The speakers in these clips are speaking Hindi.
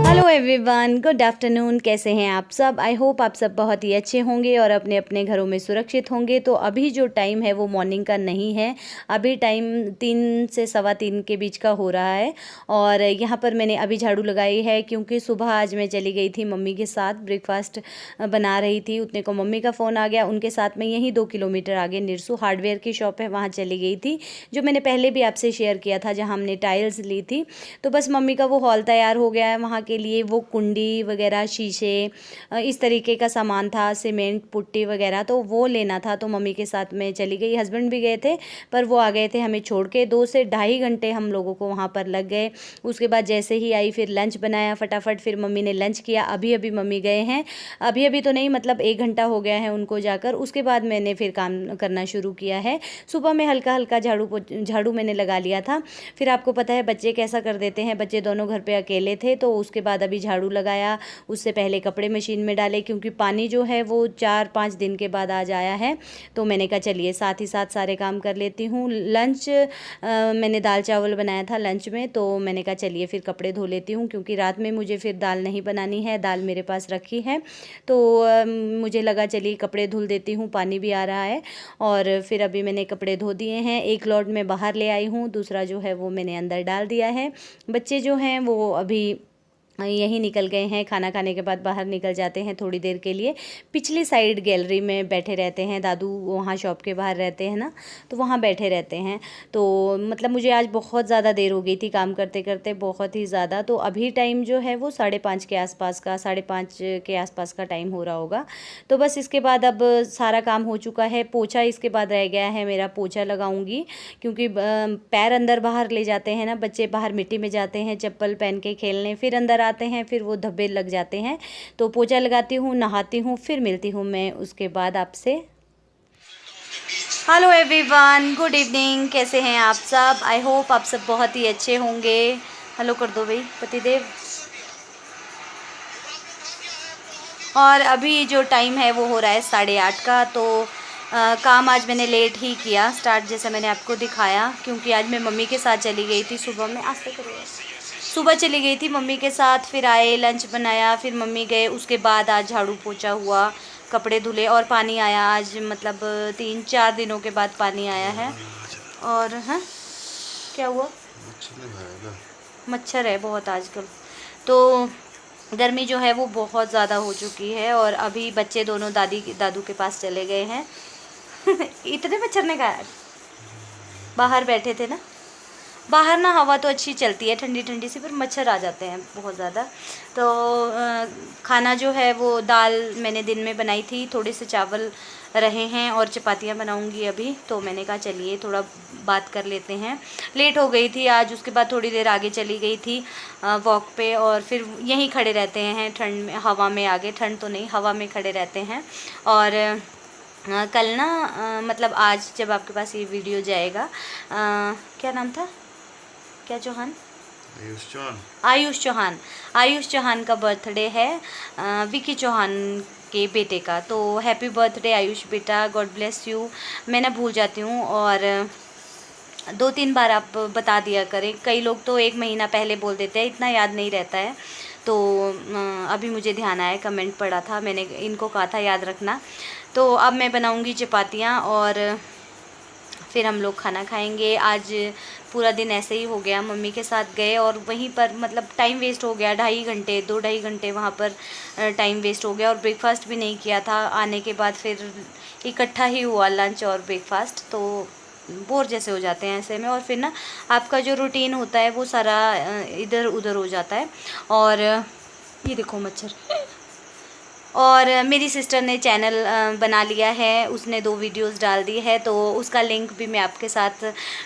Hello everyone, good afternoon. कैसे हैं आप सब? आई होप आप सब बहुत ही अच्छे होंगे और अपने अपने घरों में सुरक्षित होंगे। तो अभी जो टाइम है वो मॉर्निंग का नहीं है, अभी टाइम 3 से सवा 3 के बीच का हो रहा है। और यहाँ पर मैंने अभी झाड़ू लगाई है क्योंकि सुबह आज मैं चली गई थी मम्मी के साथ, ब्रेकफास्ट बना रही थी। उतने को मम्मी का फ़ोन आ गया। उनके साथ में यहीं 2 किलोमीटर आगे निरसू हार्डवेयर की शॉप है, वहाँ चली गई थी, जो मैंने पहले भी आपसे शेयर किया था, जहाँ हमने टाइल्स ली थी। तो बस मम्मी का वो हॉल तैयार हो गया है वहाँ के लिए। वो कुंडी वगैरह, शीशे, इस तरीके का सामान था, सीमेंट, पुट्टी वगैरह, तो वो लेना था। तो मम्मी के साथ में चली गई। हस्बैंड भी गए थे पर वो आ गए थे हमें छोड़ के। 2 से ढाई घंटे हम लोगों को वहाँ पर लग गए। उसके बाद जैसे ही आई फिर लंच बनाया फटाफट, फिर मम्मी ने लंच किया। अभी अभी मम्मी गए हैं, अभी अभी तो नहीं, मतलब 1 घंटा हो गया है उनको जाकर। उसके बाद मैंने फिर काम करना शुरू किया है। सुबह में हल्का हल्का झाड़ू मैंने लगा लिया था। फिर आपको पता है बच्चे कैसा कर देते हैं, बच्चे दोनों घर पे अकेले थे। तो उसके बाद अभी झाड़ू लगाया। उससे पहले कपड़े मशीन में डाले क्योंकि पानी जो है वो 4-5 दिन के बाद आज आया है। तो मैंने कहा चलिए साथ ही साथ सारे काम कर लेती हूँ। लंच मैंने दाल चावल बनाया था लंच में, तो मैंने कहा चलिए फिर कपड़े धो लेती हूँ क्योंकि रात में मुझे फिर दाल नहीं बनानी है, दाल मेरे पास रखी है। तो मुझे लगा चलिए कपड़े धुल देती हूँ, पानी भी आ रहा है। और फिर अभी मैंने कपड़े धो दिए हैं। एक लोड में बाहर ले आई हूँ, दूसरा जो है वो मैंने अंदर डाल दिया है। बच्चे जो हैं वो अभी यहीं निकल गए हैं, खाना खाने के बाद बाहर निकल जाते हैं थोड़ी देर के लिए। पिछली साइड गैलरी में बैठे रहते हैं, दादू वहाँ शॉप के बाहर रहते हैं ना, तो वहाँ बैठे रहते हैं। तो मतलब मुझे आज बहुत ज़्यादा देर हो गई थी काम करते करते, बहुत ही ज़्यादा। तो अभी टाइम जो है वो 5:30 के आसपास का, 5:30 के आसपास का टाइम हो रहा होगा। तो बस इसके बाद अब सारा काम हो चुका है। पोछा इसके बाद रह गया है मेरा, पोछा लगाऊंगी क्योंकि पैर अंदर बाहर ले जाते हैं ना बच्चे, बाहर मिट्टी में जाते हैं चप्पल पहन के खेलने, फिर अंदर आते हैं, फिर वो धब्बे लग जाते हैं। तो पोछा लगाती हूँ, नहाती हूँ, फिर मिलती हूँ मैं उसके बाद आपसे। Hello everyone, good evening. कैसे हैं आप सब? आई होप आप सब बहुत ही अच्छे होंगे। हेलो कर दो भाई पतिदेव। और अभी जो टाइम है वो हो रहा है 8:30 का। तो काम आज मैंने लेट ही किया स्टार्ट, जैसे मैंने आपको दिखाया, क्योंकि आज मैं मम्मी के साथ चली गई थी सुबह में। आस्ते करो। सुबह चली गई थी मम्मी के साथ, फिर आए, लंच बनाया, फिर मम्मी गए। उसके बाद आज झाड़ू पोछा हुआ, कपड़े धुले और पानी आया आज, मतलब 3-4 दिनों के बाद पानी आया है। और हाँ क्या हुआ? मच्छर है बहुत आजकल। तो गर्मी जो है वो बहुत ज़्यादा हो चुकी है। और अभी बच्चे दोनों दादू के पास चले गए हैं। इतने मच्छर ने कहा, बाहर बैठे थे ना, बाहर ना हवा तो अच्छी चलती है ठंडी ठंडी सी, पर मच्छर आ जाते हैं बहुत ज़्यादा। तो खाना जो है वो दाल मैंने दिन में बनाई थी, थोड़े से चावल रहे हैं और चपातियाँ बनाऊंगी अभी। तो मैंने कहा चलिए थोड़ा बात कर लेते हैं। लेट हो गई थी आज, उसके बाद थोड़ी देर आगे चली गई थी वॉक पे, और फिर यहीं खड़े रहते हैं ठंड में, हवा में। आगे ठंड तो नहीं, हवा में खड़े रहते हैं। और कल ना मतलब आज जब आपके पास ये वीडियो जाएगा, क्या नाम था, क्या चौहान, आयुष चौहान का बर्थडे है, विकी चौहान के बेटे का। तो हैप्पी बर्थडे आयुष बेटा, गॉड ब्लेस यू। मैं ना भूल जाती हूँ और 2-3 बार आप बता दिया करें। कई लोग तो 1 महीना पहले बोल देते हैं, इतना याद नहीं रहता है। तो अभी मुझे ध्यान आया, कमेंट पड़ा था, मैंने इनको कहा था याद रखना। तो अब मैं बनाऊँगी चपातियाँ और फिर हम लोग खाना खाएंगे। आज पूरा दिन ऐसे ही हो गया, मम्मी के साथ गए और वहीं पर मतलब टाइम वेस्ट हो गया, 2-2.5 घंटे वहाँ पर टाइम वेस्ट हो गया। और ब्रेकफास्ट भी नहीं किया था, आने के बाद फिर इकट्ठा ही हुआ लंच और ब्रेकफास्ट। तो बोर जैसे हो जाते हैं ऐसे में, और फिर ना आपका जो रूटीन होता है वो सारा इधर उधर हो जाता है। और ये देखो मच्छर। और मेरी सिस्टर ने चैनल बना लिया है, उसने 2 वीडियोस डाल दी है, तो उसका लिंक भी मैं आपके साथ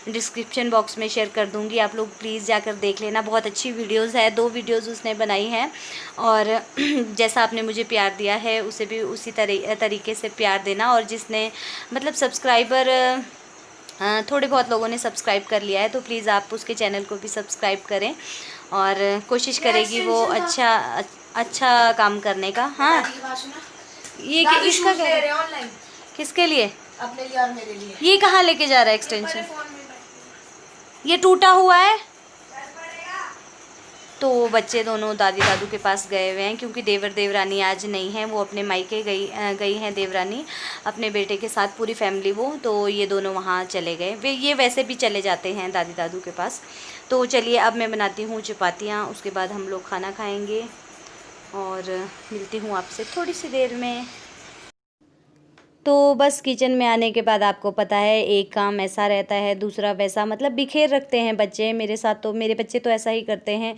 डिस्क्रिप्शन बॉक्स में शेयर कर दूंगी। आप लोग प्लीज़ जाकर देख लेना, बहुत अच्छी वीडियोस है। 2 वीडियोस उसने बनाई हैं। और जैसा आपने मुझे प्यार दिया है उसे भी उसी तरीके से प्यार देना। और जिसने मतलब सब्सक्राइबर थोड़े बहुत लोगों ने सब्सक्राइब कर लिया है, तो प्लीज़ आप उसके चैनल को भी सब्सक्राइब करें। और कोशिश करेगी वो अच्छा काम करने का। हाँ ये इसका क्या, किसके लिए? अपने लिए और मेरे लिए। ये कहाँ लेके जा रहा है एक्सटेंशन? ये टूटा हुआ है। तो बच्चे दोनों दादी दादू के पास गए हुए हैं, क्योंकि देवर देवरानी आज नहीं है, वो अपने मायके गई हैं देवरानी अपने बेटे के साथ, पूरी फैमिली वो, तो ये दोनों वहाँ चले गए। ये वैसे भी चले जाते हैं दादी दादू के पास। तो चलिए अब मैं बनाती हूँ चपातियाँ, उसके बाद हम लोग खाना खाएँगे और मिलती हूँ आपसे थोड़ी सी देर में। तो बस किचन में आने के बाद आपको पता है एक काम ऐसा रहता है, दूसरा वैसा, मतलब बिखेर रखते हैं बच्चे। मेरे साथ तो, मेरे बच्चे तो ऐसा ही करते हैं,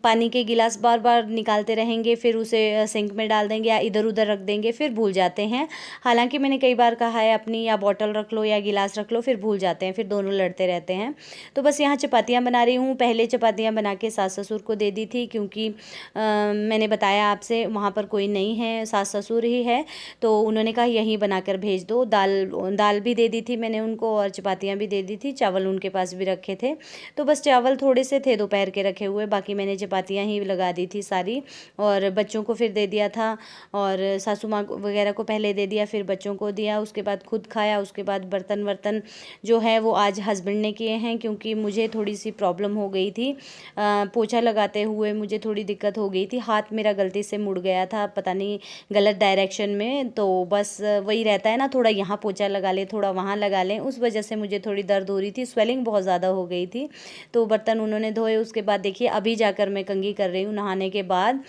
पानी के गिलास बार बार निकालते रहेंगे, फिर उसे सिंक में डाल देंगे या इधर उधर रख देंगे, फिर भूल जाते हैं। हालांकि मैंने कई बार कहा है अपनी या बॉटल रख लो या गिलास रख लो, फिर भूल जाते हैं, फिर दोनों लड़ते रहते हैं। तो बस यहाँ चपातियाँ बना रही हूँ। पहले चपातियाँ बना के सास ससुर को दे दी थी, क्योंकि मैंने बताया आपसे वहाँ पर कोई नहीं है, सास ससुर ही है, तो उन्होंने कहा यहीं बनाकर भेज दो। दाल भी दे दी थी मैंने उनको और चपातियाँ भी दे दी थी, चावल उनके पास भी रखे थे। तो बस चावल थोड़े से थे दोपहर के रखे हुए, बाकी मैंने चपातियाँ ही लगा दी थी सारी, और बच्चों को फिर दे दिया था, और सासू माँ वगैरह को पहले दे दिया, फिर बच्चों को दिया, उसके बाद खुद खाया। उसके बाद बर्तन वर्तन जो है वो आज हस्बैंड ने किए हैं, क्योंकि मुझे थोड़ी सी प्रॉब्लम हो गई थी, पोछा लगाते हुए मुझे थोड़ी दिक्कत हो गई थी, हाथ मेरा गलती से मुड़ गया था, पता नहीं गलत डायरेक्शन में। तो बस वही रहता है ना, थोड़ा यहाँ पोछा लगा ले, थोड़ा वहाँ लगा लें, उस वजह से मुझे थोड़ी दर्द हो रही थी, स्वेलिंग बहुत ज़्यादा हो गई थी। तो बर्तन उन्होंने धोए। उसके बाद देखिए अभी जाकर मैं कंघी कर रही हूँ, नहाने के बाद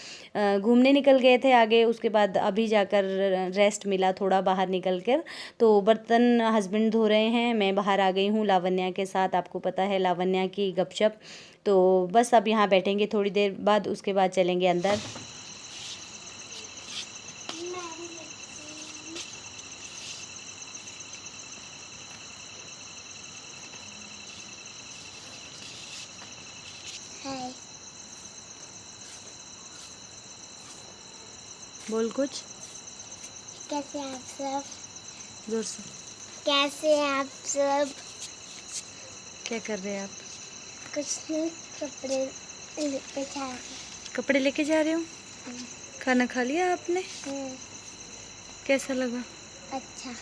घूमने निकल गए थे आगे, उसके बाद अभी जाकर रेस्ट मिला थोड़ा बाहर निकल कर। तो बर्तन हस्बैंड धो रहे हैं, मैं बाहर आ गई हूँ लावण्या के साथ, आपको पता है लावण्या की गपशप। तो बस अब यहाँ बैठेंगे थोड़ी देर बाद, उसके बाद चलेंगे अंदर। बोल कुछ। कैसे आप सब? जोर से। कैसे आप सब? क्या कर रहे हैं आप? कुछ नहीं, कपड़े लेके जा रहे। कपड़े लेके जा रहे हो? खाना खा लिया आपने? कैसा लगा? अच्छा।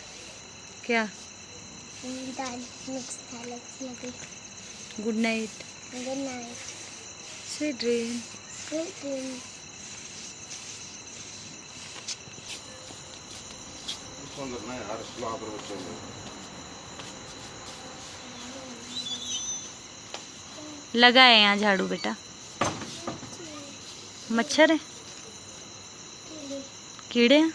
क्या? दाल मिक्स दाल अच्छी लगी। Good night. Good night. Sweet dream. Good dream. लगा है यहाँ झाड़ू बेटा? मच्छर है? कीड़े हैं?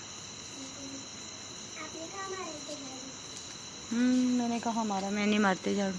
मैंने कहा मारा, मैं नहीं मारती झाड़ू।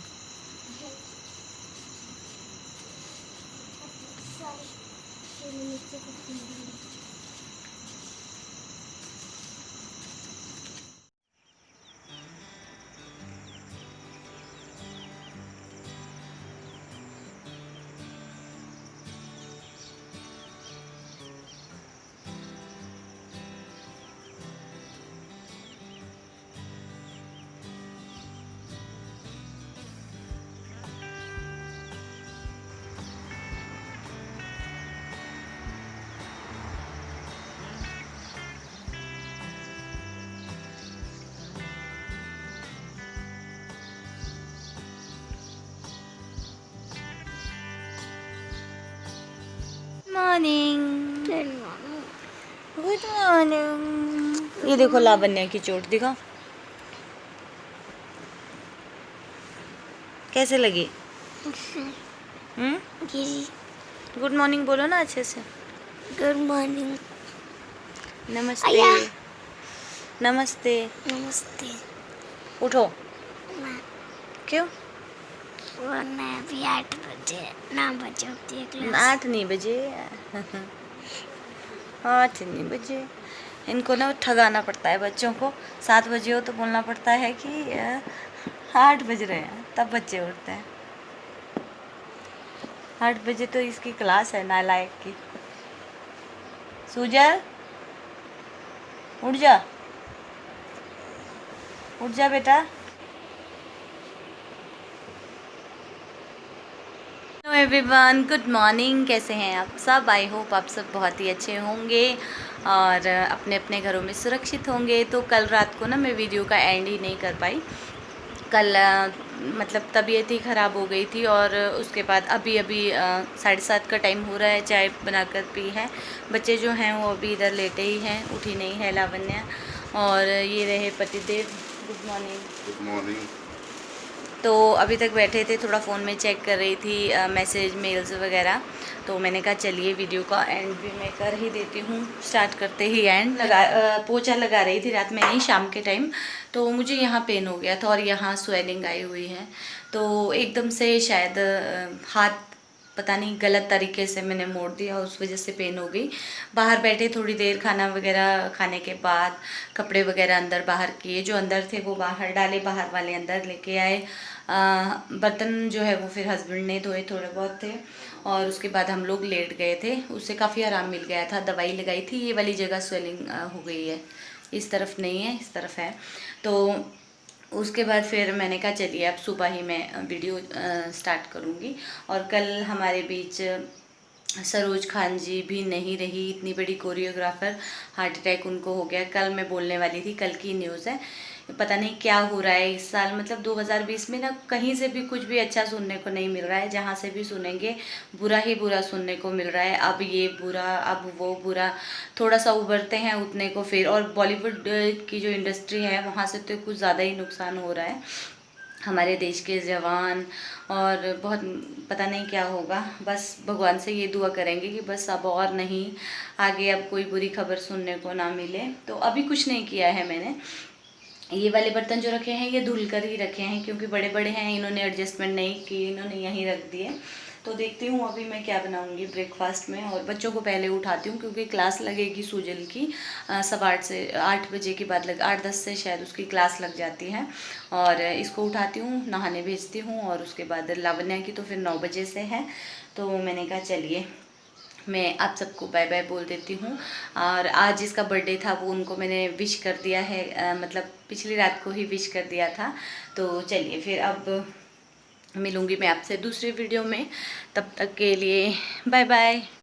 मॉर्निंग। Good morning. ये देखो लावण्या की चोट दिखा, कैसे लगी? गुड मॉर्निंग बोलो ना अच्छे से। Good morning. नमस्ते। नमस्ते। नमस्ते। उठो। क्यों? मैं अभी 8 बजे 9 बजे उठती है क्लास। 8 नहीं बजे 8 नहीं बजे। इनको ना ठगाना पड़ता है बच्चों को, 7 बजे हो तो बोलना पड़ता है कि 8 बज रहे हैं, तब बच्चे उठते हैं। 8 बजे तो इसकी क्लास है नालायक की। सुजल उठ जा, उठ जा बेटा। Hello everyone, good morning. कैसे हैं आप सब? आई होप आप सब बहुत ही अच्छे होंगे और अपने अपने घरों में सुरक्षित होंगे। तो कल रात को ना मैं वीडियो का एंड ही नहीं कर पाई, कल मतलब तबीयत ही ख़राब हो गई थी और उसके बाद अभी 7:30 का टाइम हो रहा है, चाय बनाकर पी है। बच्चे जो हैं वो अभी इधर लेटे ही हैं, उठी नहीं है लावण्या। और ये रहे पतिदेव। Good morning. Good morning. तो अभी तक बैठे थे, थोड़ा फ़ोन में चेक कर रही थी मैसेज मेल्स वगैरह। तो मैंने कहा चलिए वीडियो का एंड भी मैं कर ही देती हूँ। स्टार्ट करते ही एंड पोछा लगा रही थी रात में, नहीं शाम के टाइम। तो मुझे यहाँ पेन हो गया था और यहाँ स्वेलिंग आई हुई है। तो एकदम से शायद हाथ पता नहीं गलत तरीके से मैंने मोड़ दिया, उस वजह से पेन हो गई। बाहर बैठे थोड़ी देर, खाना वगैरह खाने के बाद कपड़े वगैरह अंदर बाहर किए, जो अंदर थे वो बाहर डाले, बाहर वाले अंदर लेके आए। बर्तन जो है वो फिर हस्बैंड ने धोए, थोड़े बहुत थे। और उसके बाद हम लोग लेट गए थे, उससे काफ़ी आराम मिल गया था। दवाई लगाई थी, ये वाली जगह स्वेलिंग हो गई है, इस तरफ नहीं है, इस तरफ है। तो उसके बाद फिर मैंने कहा चलिए अब सुबह ही मैं वीडियो स्टार्ट करूँगी। और कल हमारे बीच सरोज खान जी भी नहीं रही, इतनी बड़ी कोरियोग्राफर, हार्ट अटैक उनको हो गया। कल मैं बोलने वाली थी, कल की न्यूज़ है। पता नहीं क्या हो रहा है इस साल, मतलब 2020 में ना कहीं से भी कुछ भी अच्छा सुनने को नहीं मिल रहा है। जहाँ से भी सुनेंगे बुरा ही बुरा सुनने को मिल रहा है। अब ये बुरा, अब वो बुरा, थोड़ा सा उभरते हैं उतने को फिर। और बॉलीवुड की जो इंडस्ट्री है वहाँ से तो कुछ ज़्यादा ही नुकसान हो रहा है। हमारे देश के जवान और बहुत पता नहीं क्या होगा। बस भगवान से ये दुआ करेंगे कि बस अब और नहीं, आगे अब कोई बुरी खबर सुनने को ना मिले। तो अभी कुछ नहीं किया है मैंने। ये वाले बर्तन जो रखे हैं ये धुल कर ही रखे हैं, क्योंकि बड़े बड़े हैं, इन्होंने एडजस्टमेंट नहीं की, इन्होंने यहीं रख दिए। तो देखती हूँ अभी मैं क्या बनाऊँगी ब्रेकफास्ट में। और बच्चों को पहले उठाती हूँ क्योंकि क्लास लगेगी सुजल की 8:15 से 8 बजे के बाद 8:10 से शायद उसकी क्लास लग जाती है। और इसको उठाती हूँ, नहाने भेजती हूँ। और उसके बाद लावण्या की तो फिर 9 बजे से है। तो मैंने कहा चलिए मैं आप सबको बाय बाय बोल देती हूँ। और आज जिसका बर्थडे था वो उनको मैंने विश कर दिया है, मतलब पिछली रात को ही विश कर दिया था। तो चलिए फिर अब मिलूँगी मैं आपसे दूसरे वीडियो में, तब तक के लिए बाय बाय।